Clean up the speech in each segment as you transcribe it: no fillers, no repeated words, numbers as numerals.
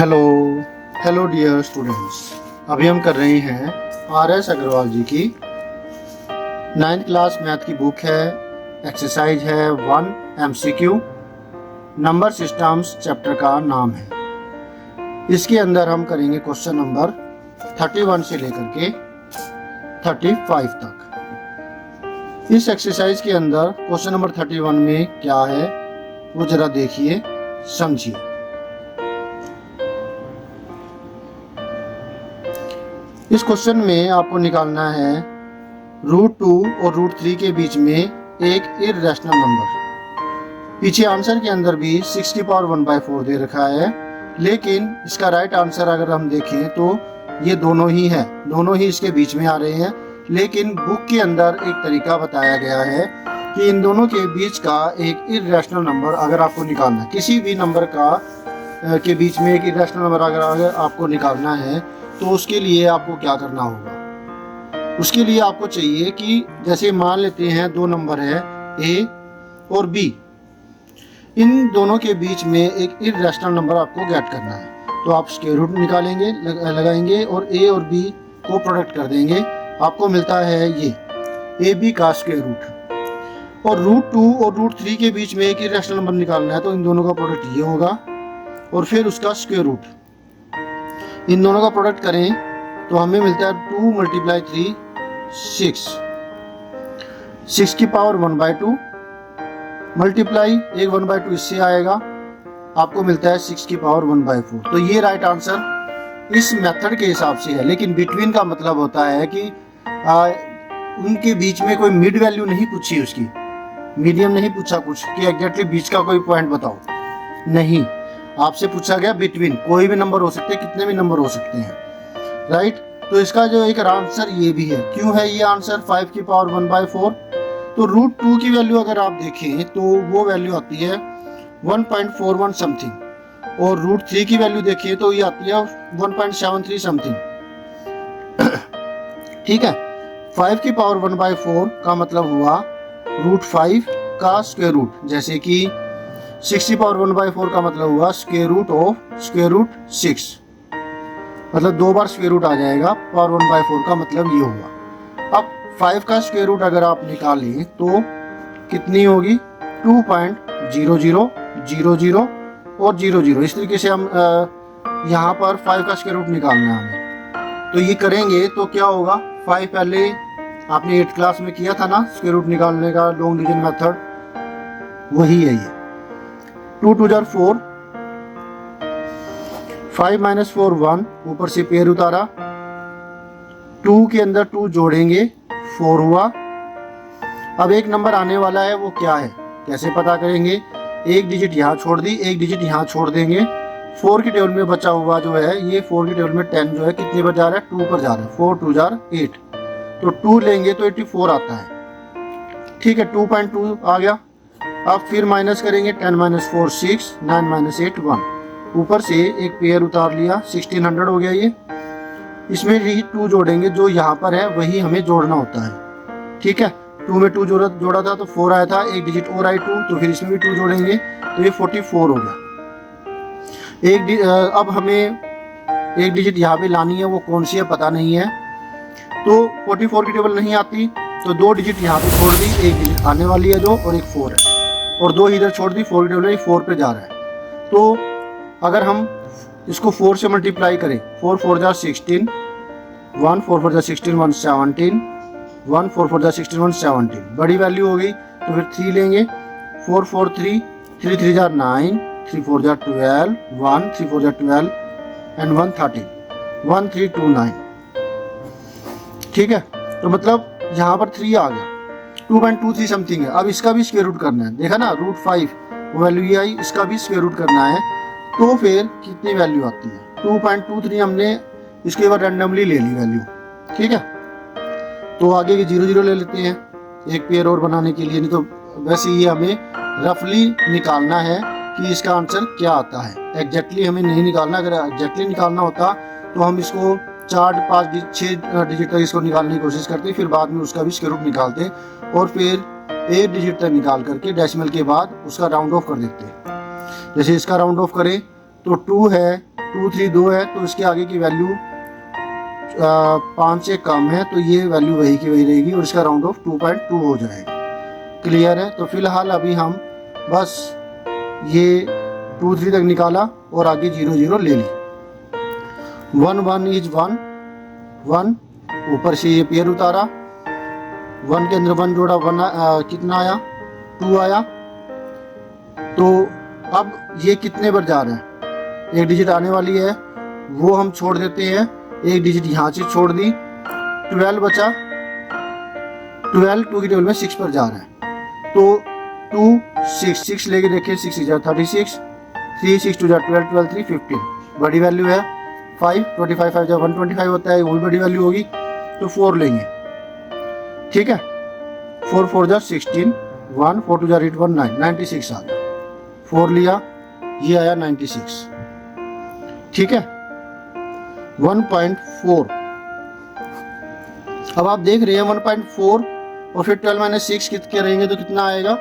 Hello hello dear students. अभी हम कर रहे हैं आर.एस. अग्रवाल जी की 9th क्लास मैथ की बुक है। एक्सरसाइज है 1 MCQ। नंबर सिस्टम्स चैप्टर का नाम है। इसके अंदर हम करेंगे क्वेश्चन नंबर 31 से लेकर के 35 तक। इस एक्सरसाइज के अंदर क्वेश्चन नंबर 31 में क्या है वो जरा देखिए, समझिए। इस क्वेश्चन में आपको निकालना है √2 और √3 के बीच में एक इर्रेशनल नंबर। पीछे आंसर के अंदर भी 6⁴ दे रखा है, लेकिन इसका राइट आंसर अगर हम देखें तो ये दोनों ही है, दोनों ही इसके बीच में आ रहे हैं। लेकिन बुक के अंदर एक तरीका बताया गया है कि इन दोनों के बीच का एक इर्रेशनल नंबर अगर आपको निकालना है, किसी भी नंबर का के बीच में एक इर्रेशनल नंबर अगर आपको निकालना है तो उसके लिए आपको क्या करना होगा। उसके लिए आपको चाहिए कि जैसे मान लेते हैं दो नंबर है A और B, इन दोनों के बीच में एक इर्रेशनल नंबर आपको गेट करना है। तो आप स्क्वायर रूट निकालेंगे, लगाएंगे और A और B को प्रोडक्ट कर देंगे। आपको मिलता है ये AB का स्क्वायर रूट। और √2 और √3 के बीच में एक इर्रेशनल नंबर निकालना है तो इन दोनों का प्रोडक्ट ये होगा और फिर उसका स्क्वायर रूट। इन दोनों का प्रोडक्ट करें तो हमें मिलता है 2 × 3 6, 6 की पावर 1/2 मल्टीप्लाई एक 1/2 इससे आएगा, आपको मिलता है 6 की पावर 1/4। तो ये राइट आंसर इस मेथड के हिसाब से है। लेकिन बिटवीन का मतलब होता है कि उनके बीच में कोई मिड वैल्यू नहीं पूछी, उसकी मीडियम नहीं पूछा कुछ कि एग्जैक्टली बीच का कोई पॉइंट बताओ, नहीं, आपसे पूछा गया बिटवीन। कोई भी नंबर हो सकते हैं, कितने भी नंबर हो सकते हैं, राइट। तो इसका जो एक आंसर ये भी है। क्यों है ये आंसर 5 की पावर 1/4? तो √2 की वैल्यू अगर आप देखें तो वो वैल्यू आती है 1.41 समथिंग, और √3 की वैल्यू देखिए तो ये आती है 1.73 समथिंग। ठीक है, 5 की पावर 1/4 का मतलब हुआ √5 का स्क्वायर रूट, जैसे कि 6 की पावर 1/4 का मतलब हुआ square root of square root 6, मतलब दो बार स्क्वायर रूट आ जाएगा। पावर 1/4 का मतलब ये हुआ। अब 5 का स्क्वायर रूट अगर आप निकालें तो कितनी होगी? 2.0000 और 00। इस तरीके से हम यहाँ पर 5 का स्क्वायर रूट निकालना है हमें। तो ये करेंगे तो क्या होगा? 5 पहले आपने 8th क्लास में किया था ना, स्क्वायर रूट निकालने का लॉन्ग डिवीजन मेथड, वही है ये। 2 × 2 = 4, 5 - 4 1, ऊपर से पेयर उतारा, 2 के अंदर 2 जोड़ेंगे 4 हुआ। अब एक नंबर आने वाला है, वो क्या है, कैसे पता करेंगे? एक डिजिट यहाँ छोड़ दी, एक डिजिट यहाँ छोड़ देंगे। 4 की टेबल में बचा हुआ जो है, ये 4 की टेबल में 10 जो है कितने पर जा रहा है? 2 पर जा रहा है। 4 × 2 = 8, तो 2 लेंगे तो 84 आता है। ठीक है, 2.2 आ गया। अब फिर माइनस करेंगे, 10 - 4 6, 9 - 8 1, ऊपर से एक पेयर उतार लिया, 1600 हो गया ये। इसमें ही 2 जोड़ेंगे, जो यहाँ पर है वही हमें जोड़ना होता है। ठीक है, 2 में 2 जोड़ा था तो 4 आया था, एक डिजिट और आई 2, तो फिर इसमें भी 2 जोड़ेंगे तो ये 44 हो गया। अब हमें एक डिजिट यहाँ पे लानी है, वो कौन सी है पता नहीं है, तो 44 की टेबल नहीं आती, तो 2 डिजिट यहाँ पे छोड़ दी, एक डिजिट आने वाली है जो, और एक 4 है, और 2 इधर छोड़ दी, 4 की टेबल में 4 पे जा रहा है। तो अगर हम इसको 4 से मल्टीप्लाई करें, 4 × 4 = 16, 1 4 × 4 = 16, 1 17, 1 4 × 4 = 16, 1 17, बड़ी वैल्यू हो गई। तो फिर 3 लेंगे, 4 4 3, 3 3 = 9, 3 4 = 12, 1 3 4 = 12 एंड 1 13, 1329। ठीक है, तो मतलब यहाँ पर 3 आ गया, 2.23 समथिंग है। अब इसका भी स्क्वायर रूट करना है, देखा ना, √5 वैल्यू ये आई, इसका भी स्क्वायर रूट करना है। तो फिर कितनी वैल्यू आती है? 2.23 हमने इसके बाद रैंडमली ले ली वैल्यू। ठीक है, तो आगे की 0 ले लेते हैं एक पेयर और बनाने के लिए, नहीं तो वैसे ही हमें रफली निकालना है कि इसका आंसर क्या आता है। एग्जैक्टली हमें नहीं निकालना, अगर एग्जैक्टली निकालना होता तो हम इसको 4 5 6 डिजिट तक इसको निकालने की कोशिश करते, फिर बाद में उसका भी स्क्वायर रूट निकालते और फिर 1 डिजिट तक निकाल करके डेसिमल के बाद उसका राउंड ऑफ कर देते। जैसे इसका राउंड ऑफ करें तो 2 है 2 3 2 है तो इसके आगे की वैल्यू 5 से कम है, तो ये वैल्यू वही की वही रहेगी और इसका राउंड ऑफ 2.2 हो जाएगा। क्लियर है? तो फिलहाल अभी हम बस ये 2 3 तक निकाला और आगे 0 0 ले ली। 1 1 इज 1 1, ऊपर से ये पेयर उतारा, 1 के अंदर 1 जोड़ा, 1 कितना आया? 2 आया। तो अब ये कितने पर जा रहा है? एक डिजिट आने वाली है, वो हम छोड़ देते हैं, एक डिजिट यहाँ से छोड़ दी, 12 बचा। 12 2 की टेबल में 6 पर जा रहा है, तो 2 6 6 लेके देखिए, 6 6 36, 3 6 2 12 12 3 15, बड़ी वैल्यू है। 5 25 5 जब 125 होता है, वो भी बड़ी वैल्यू होगी, तो 4 लेंगे। ठीक है, 4 4 जा 16, 1 4 2 जा 8 1 9, 96 आ गया। 4 लिया, ये आया 96। ठीक है, 1.4। अब आप देख रहे हैं 1.4 और फिर 12 माइनस 6 कितने रहेंगे तो कितना आएगा?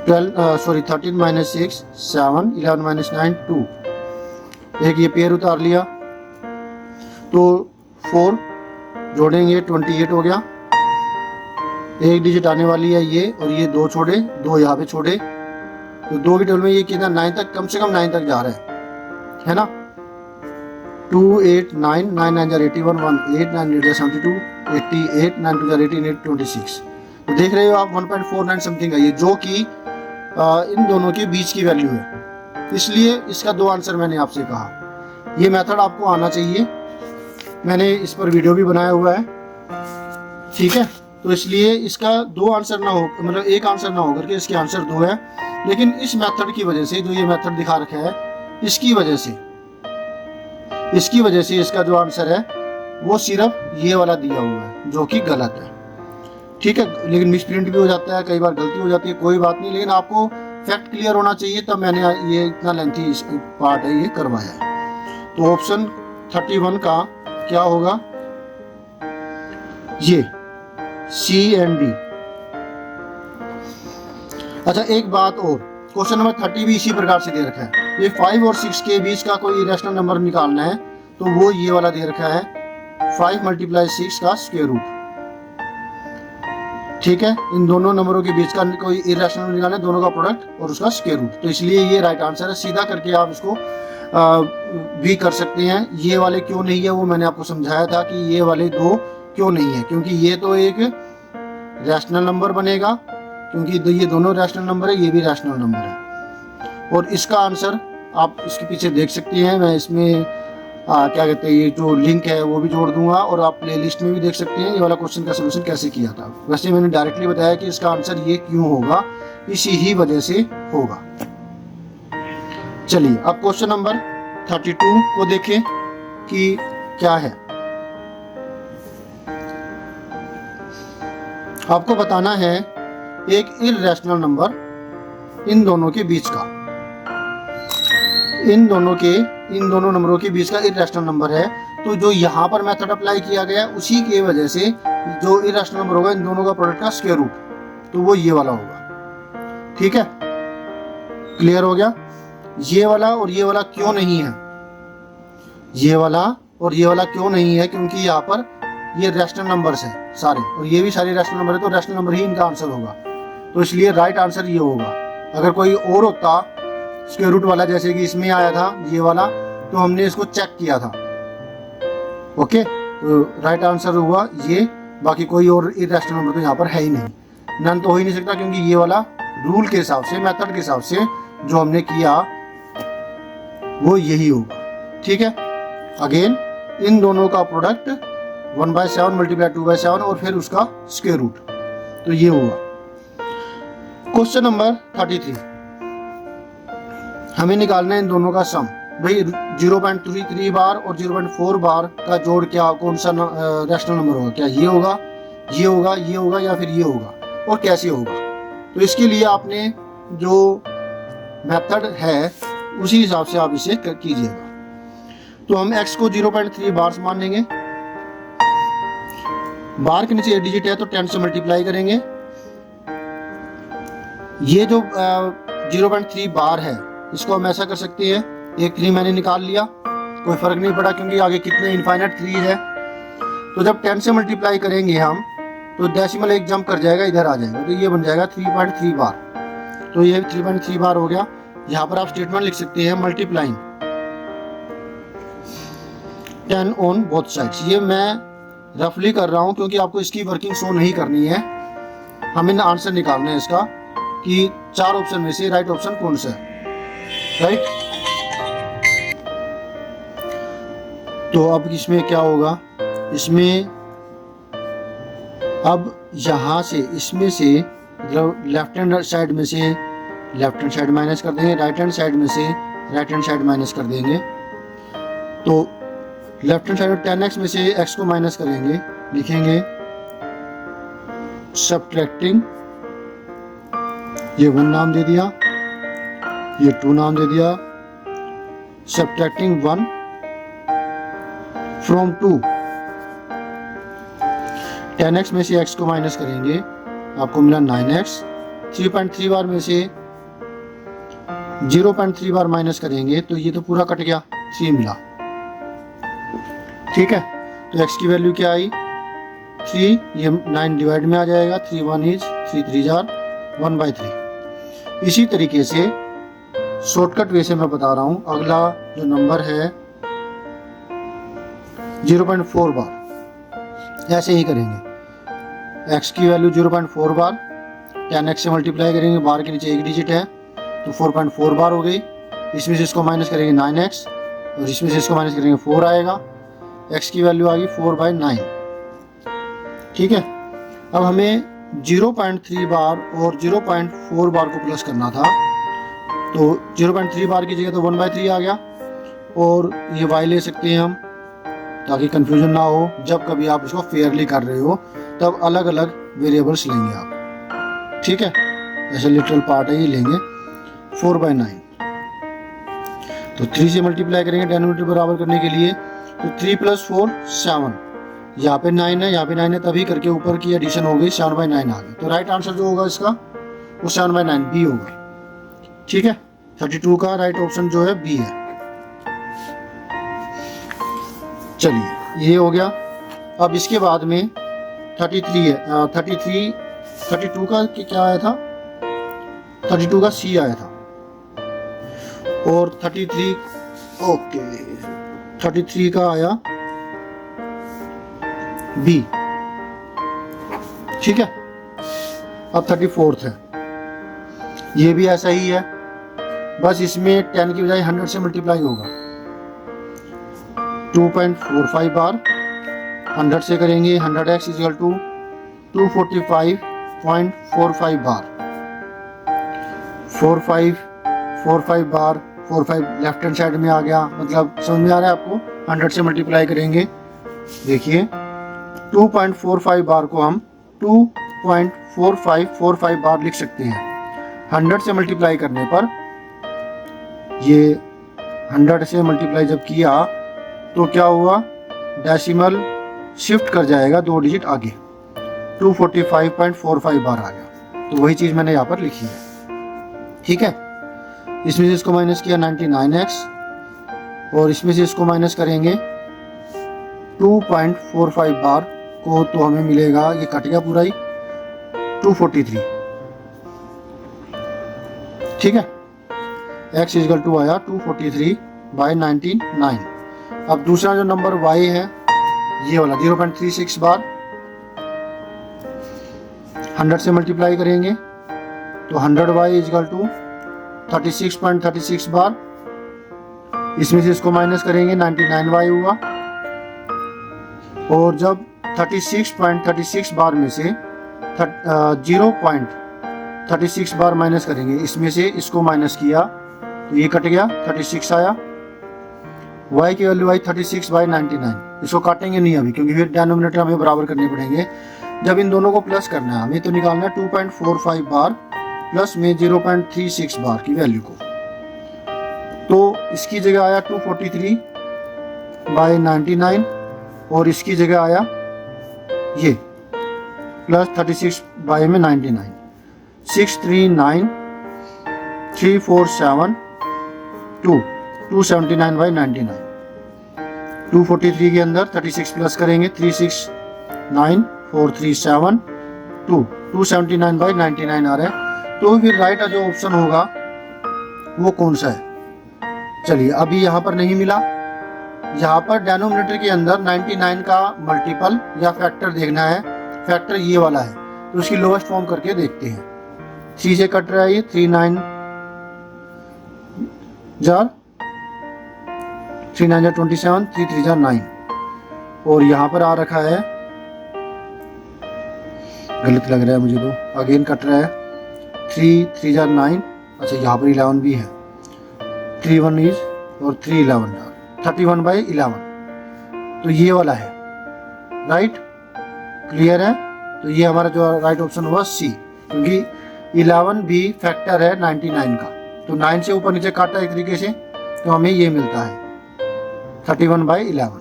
13 माइनस 6 7, 11 माइनस 9 2, एक ये पेयर उतार लिया, तो 4 जोड़ेंगे 28 हो गया। एक डिजिट आने वाली है ये, और ये 2 छोड़े, 2 यहाँ पे छोड़े, तो 2 की टेबल में ये कितना 9 तक, कम से कम 9 तक जा रहा है ना। 2 8 9 9 9 जा 81, 1 8 9 8 जा 72, 88 9 2 जा 18 8 26। तो देख रहे हो आप 1.49 समथिंग है ये, जो कि इन दोनों के बीच की वैल्यू है। इसलिए इसका 2 आंसर मैंने आपसे कहा। ये मेथड आपको आना चाहिए, मैंने इस पर वीडियो भी बनाया हुआ है। ठीक है, तो इसलिए इसका 2 आंसर ना हो, मतलब एक आंसर ना होकर के इसके आंसर 2 है, लेकिन इस मेथड की वजह से, जो ये मेथड दिखा रखा है, इसकी वजह से इसका जो आंसर है वो सिर्फ ये वाला दिया हुआ है, जो कि गलत है। ठीक है, लेकिन मिसप्रिंट भी हो जाता है, कई बार गलती हो जाती है, कोई बात नहीं, लेकिन आपको फैक्ट क्लियर होना चाहिए, तब मैंने ये इतना लेंथी पार्ट है ये करवाया है। तो ऑप्शन 31 का क्या होगा? ये C एंड D। अच्छा, एक बात और, क्वेश्चन नंबर 30 भी इसी प्रकार से दे रखा है। ये 5 और 6 के बीच का कोई इरेशनल नंबर निकालना है, तो वो ये वाला दे रखा है, 5 × 6 का स्क्वायर रूट। ठीक है, इन दोनों नंबरों के बीच का कोई इरेशनल निकालना है, दोनों का प्रोडक्ट और उसका स्क्वायर रूट, तो इसलिए ये राइट आंसर है। सीधा करके आप इसको भी कर सकते हैं। ये वाले क्यों नहीं है वो मैंने आपको समझाया था कि ये वाले 2 क्यों नहीं है, क्योंकि ये तो एक रैशनल नंबर बनेगा, क्योंकि ये दोनों रैशनल नंबर है, ये भी रैशनल नंबर है। और इसका आंसर आप इसके पीछे देख सकते हैं, मैं इसमें क्या कहते हैं, ये जो लिंक है वो भी जोड़ दूंगा, और आप प्लेलिस्ट में भी देख सकते हैं ये वाला क्वेश्चन का सलूशन कैसे किया था। वैसे मैंने डायरेक्टली बताया कि इसका आंसर ये क्यों होगा, इसी ही वजह से होगा। चलिए अब क्वेश्चन नंबर 32 को देखें कि क्या है। आपको बताना है एक इर्रेशनल नंबर इन दोनों के बीच का, इन दोनों नंबरों के बीच का इर्रेशनल नंबर है। तो जो यहाँ पर मेथड अप्लाई किया गया उसी की वजह से जो इर्रेशनल नंबर होगा इन दोनों का प्रोडक्ट का स्क्वायर रूट, तो वो ये वाला होगा। ठीक है, क्लियर हो गया? ये वाला और ये वाला क्यों नहीं है, ये वाला और ये वाला क्यों नहीं है, क्योंकि यहाँ पर ये रैशनल नंबर्स हैं सारे, और ये भी सारे रैशनल नंबर है, तो रैशनल नंबर ही इनका आंसर होगा। तो इसलिए राइट आंसर ये होगा। अगर कोई और होता स्क्वायर रूट वाला, जैसे कि इसमें आया था ये वाला, तो हमने इसको चेक किया था। ओके, तो राइट आंसर हुआ ये, बाकी कोई और इर्रेशनल नंबर तो यहाँ पर है ही नहीं, नन तो हो ही नहीं सकता, क्योंकि ये वाला रूल के हिसाब से, मेथड के हिसाब से जो हमने किया वो यही होगा। ठीक है, अगेन इन दोनों का प्रोडक्ट 1/7 × 2/7 और फिर उसका स्क्वायर रूट, तो ये हुआ। क्वेश्चन नंबर 33, हमें निकालना है इन दोनों का सम। भाई 0.33 बार और 0.4 बार का जोड़ क्या, कौन सा रैशनल नंबर होगा? क्या ये होगा, ये होगा, ये होगा, या फिर ये होगा, और कैसे होगा? तो इसके लिए आपने जो मेथड है उसी हिसाब से आप इसे कीजिएगा। तो हम x को 0.3 बार मान लेंगे, बार के नीचे 8 डिजिट है तो 10 से मल्टीप्लाई करेंगे। ये जो 0.3 बार है इसको हम ऐसा कर सकते हैं एक 3 मैंने निकाल लिया, कोई फ़र्क नहीं पड़ा क्योंकि आगे कितने इनफाइनाइट 3 है। तो जब 10 से मल्टीप्लाई करेंगे हम तो डेसिमल एक जंप कर जाएगा, इधर आ जाएगा, तो ये बन जाएगा 3.3 बार। तो ये 3.3 बार हो गया। यहाँ पर आप स्टेटमेंट लिख सकते हैं मल्टीप्लाइंग 10 ऑन बोथ साइड्स। ये मैं रफली कर रहा हूँ क्योंकि आपको इसकी वर्किंग शो नहीं करनी है, हमें आंसर निकालना है इसका कि 4 ऑप्शन में से राइट ऑप्शन कौन सा है, राइट। तो अब इसमें क्या होगा, इसमें अब यहाँ से इसमें से मतलब लेफ्ट हैंड साइड में से लेफ्ट हैंड साइड माइनस कर देंगे, राइट हैंड साइड में से राइट हैंड साइड माइनस कर देंगे। तो लेफ्ट हैंड साइड 10x में से x को माइनस करेंगे, लिखेंगे सब्ट्रैक्टिंग, ये 1 नाम दे दिया, ये 2 नाम दे दिया, सब्ट्रैक्टिंग 1 फ्रॉम 2। 10x में से x को माइनस करेंगे, आपको मिला 9x। 3.3 बार में से 0.3 बार माइनस करेंगे तो ये तो पूरा कट गया, 3 मिला, ठीक है। तो x की वैल्यू क्या आई 3, ये 9 डिवाइड में आ जाएगा, 3 1 इज 3 3 जार 1/3। इसी तरीके से शॉर्टकट वे से मैं बता रहा हूँ, अगला जो नंबर है 0.4 बार, ऐसे ही करेंगे। x की वैल्यू 0.4 बार, 10x से मल्टीप्लाई करेंगे, बार के नीचे एक डिजिट है तो 4.4 बार हो गई। इसमें से इसको माइनस करेंगे 9x और इसमें से इसको माइनस करेंगे 4 आएगा, x की वैल्यू आ गई 4/9, ठीक है। अब हमें 0.3 बार और 0.4 बार को प्लस करना था, तो 0.3 बार की जगह तो 1/3 आ गया, और ये y ले सकते हैं हम ताकि कंफ्यूजन ना हो। जब कभी आप इसको फेयरली कर रहे हो तब अलग अलग वेरिएबल्स लेंगे आप, ठीक है। ऐसे लिटरल पार्ट है, ये लेंगे 4/9। तो 3 से मल्टीप्लाई करेंगे डिनोमिनेटर बराबर करने के लिए, तो 3 + 4 7, यहाँ पे 9 है, यहाँ पे 9 है, तभी करके ऊपर की एडिशन हो गई, 7/9 आ गया। तो राइट आंसर जो होगा इसका वो 7/9 बी होगा, ठीक है। 32 का राइट ऑप्शन जो है बी है। चलिए ये हो गया। अब इसके बाद में 33 है, 32 का क्या आया था, 32 का सी आया था, और 33 ओके 33 का आया बी, ठीक है। अब 34 है, ये भी ऐसा ही है, बस इसमें 10 की बजाय 100 से मल्टीप्लाई होगा। 2.45 बार 100 से करेंगे, 100x = 245.45 बार, 45 बार, 45 लेफ्ट हैंड साइड में आ गया, मतलब समझ में आ रहा है आपको। 100 से मल्टीप्लाई करेंगे, देखिए 2.45 बार को हम 2.4545 बार लिख सकते हैं। 100 से मल्टीप्लाई करने पर, ये 100 से मल्टीप्लाई जब किया तो क्या हुआ, डेसिमल शिफ्ट कर जाएगा 2 डिजिट आगे, 245.45 बार आ गया। तो वही चीज़ मैंने यहाँ पर लिखी है, ठीक है। इसमें से इसको माइनस किया 99x, और इसमें से इसको माइनस करेंगे 2.45 बार को, तो हमें मिलेगा, ये कट गया पूरा ही, 243, ठीक है। x = आया 243/99। अब दूसरा जो नंबर y है, ये वाला 0.36 बार, 100 से मल्टीप्लाई करेंगे तो 100y = 36.36 बार, इसमें से इसको माइनस करेंगे 99y हुआ, और जब 36.36 बार में से 0.36 बार माइनस करेंगे, इसमें से इसको माइनस किया तो ये कट गया, 36 आया। y की वैल्यू आई 36/99, इसको काटेंगे नहीं अभी क्योंकि फिर डिनोमिनेटर हमें बराबर करने पड़ेंगे। जब इन दोनों को प्लस करना है हमें, तो निकालना है 2.45 बार प्लस में 0.36 बार की वैल्यू को, तो इसकी जगह आया 243/99, और इसकी जगह आया ये प्लस 36/99, 639,347,2, 279 बाई 99। 243 के अंदर 36 प्लस करेंगे, 369437 2 279 बाई 99 आ रहा है। तो फिर राइट जो ऑप्शन होगा वो कौन सा है? चलिए, अभी यहाँ पर नहीं मिला। यहाँ पर डेनोमिनेटर के अंदर 99 का मल्टीपल या फैक्टर देखना है। फैक्टर ये वाला है, तो उसकी लोएस्ट फॉर्म करके देखते हैं। 3 से कट रहा है ये, 3 9 जार 3 9 जार 27, 3 3 जार 9। और यहाँ पर आ रखा है, गलत लग रहा है मुझे, तो अगेन कट रहा है। 3 3 जार 9। अच्छा, यहाँ पर 11 भी है। 3 1 इज और 3 11 31 बाई 11। तो ये वाला है राइट। क्लियर है? तो ये हमारा जो राइट ऑप्शन हुआ सी, क्योंकि 11 भी फैक्टर है 99 का। तो 9 से ऊपर नीचे काटा एक तरीके से, तो हमें ये मिलता है 31 बाई 11।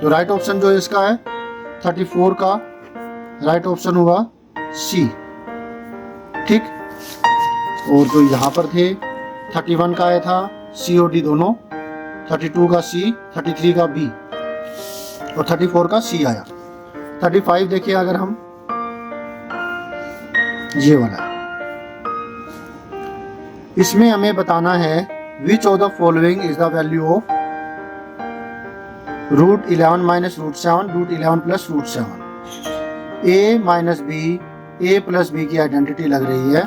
तो राइट ऑप्शन जो इसका है 34 का राइट ऑप्शन हुआ सी। ठीक। और जो यहाँ पर थे 31 का आया था सी और डी दोनों, 32 का सी, 33 का बी और 34 का सी आया। 35 देखिए अगर हम, ये वाला, इसमें हमें बताना है which of the following is the value of √11 minus √7 √11 plus √7। A minus B, A plus B की आइडेंटिटी लग रही है।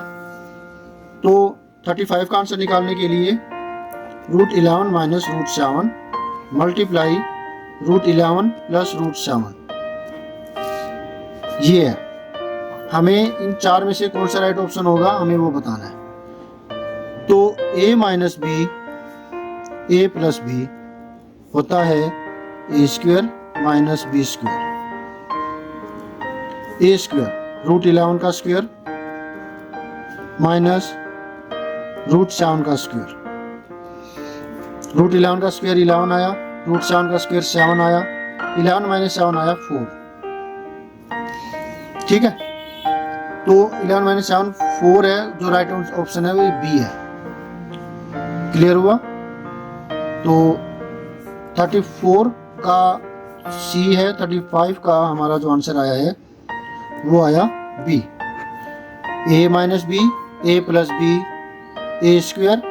तो 35 का आंसर निकालने के लिए √11 माइनस √7 मल्टीप्लाई √11 प्लस √7, ये है। हमें इन चार में से कौन सा राइट ऑप्शन होगा हमें वो बताना है। तो a minus B, A plus B होता है A square minus B square. A square √11 का स्क्वेयर माइनस √7 का स्क्वेयर। √11 का स्क्वेयर 11 आया, √7 का स्क्वेयर 7 आया, 11 माइनस 7 आया 4। ठीक है। तो 11 माइनस 7 4 है, जो राइट ऑप्शन है वो बी है। क्लियर हुआ? तो 34 का सी है, 35 का हमारा जो आंसर आया है वो आया B. A minus B, A plus B, A square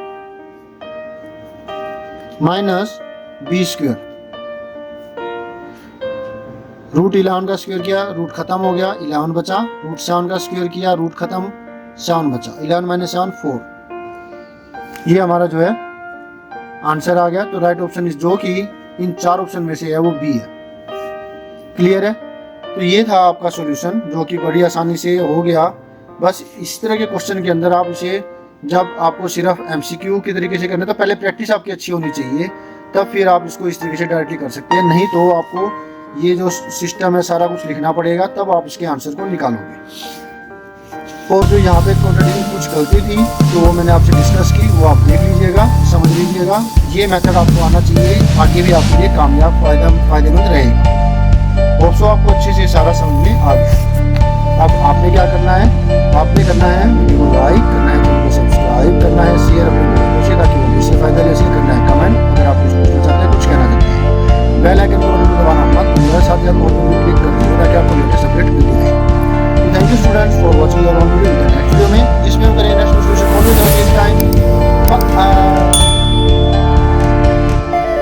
minus B square. √11 का स्क्वायर किया, रूट खत्म हो गया, 11 बचा। √7 का स्क्वायर किया, रूट खत्म, 7 बचा। 11 माइनस 7 4। ये हमारा जो है आंसर आ गया। तो राइट ऑप्शन इस, जो कि इन चार ऑप्शन में से है, वो बी है। क्लियर है? तो ये था आपका सॉल्यूशन, जो कि बड़ी आसानी से हो गया। बस इस तरह के क्वेश्चन के अंदर आप इसे, जब आपको सिर्फ एमसीक्यू के तरीके से करना है तो पहले प्रैक्टिस आपकी अच्छी होनी चाहिए, तब फिर आप इसको इस तरीके से डायरेक्टली कर सकते हैं। नहीं तो आपको ये जो सिस्टम है सारा कुछ लिखना पड़ेगा, तब आप इसके आंसर को निकालोगे। और जो यहाँ पे कॉन्ट्रडिक्शन कुछ गलती थी तो वो मैंने आपसे डिस्कस की, वो आप देख लीजिएगा, समझ लीजिएगा। ये मेथड आपको आना चाहिए, आगे भी आपके लिए कामयाब फायदेमंद रहेगा। होप्सो आपको अच्छे से सारा समझ में आ गया। अब आपने क्या करना है? आपने करना है वीडियो को लाइक करना है, चैनल को सब्सक्राइब करना है, शेयर अपने दोस्तों से, ताकि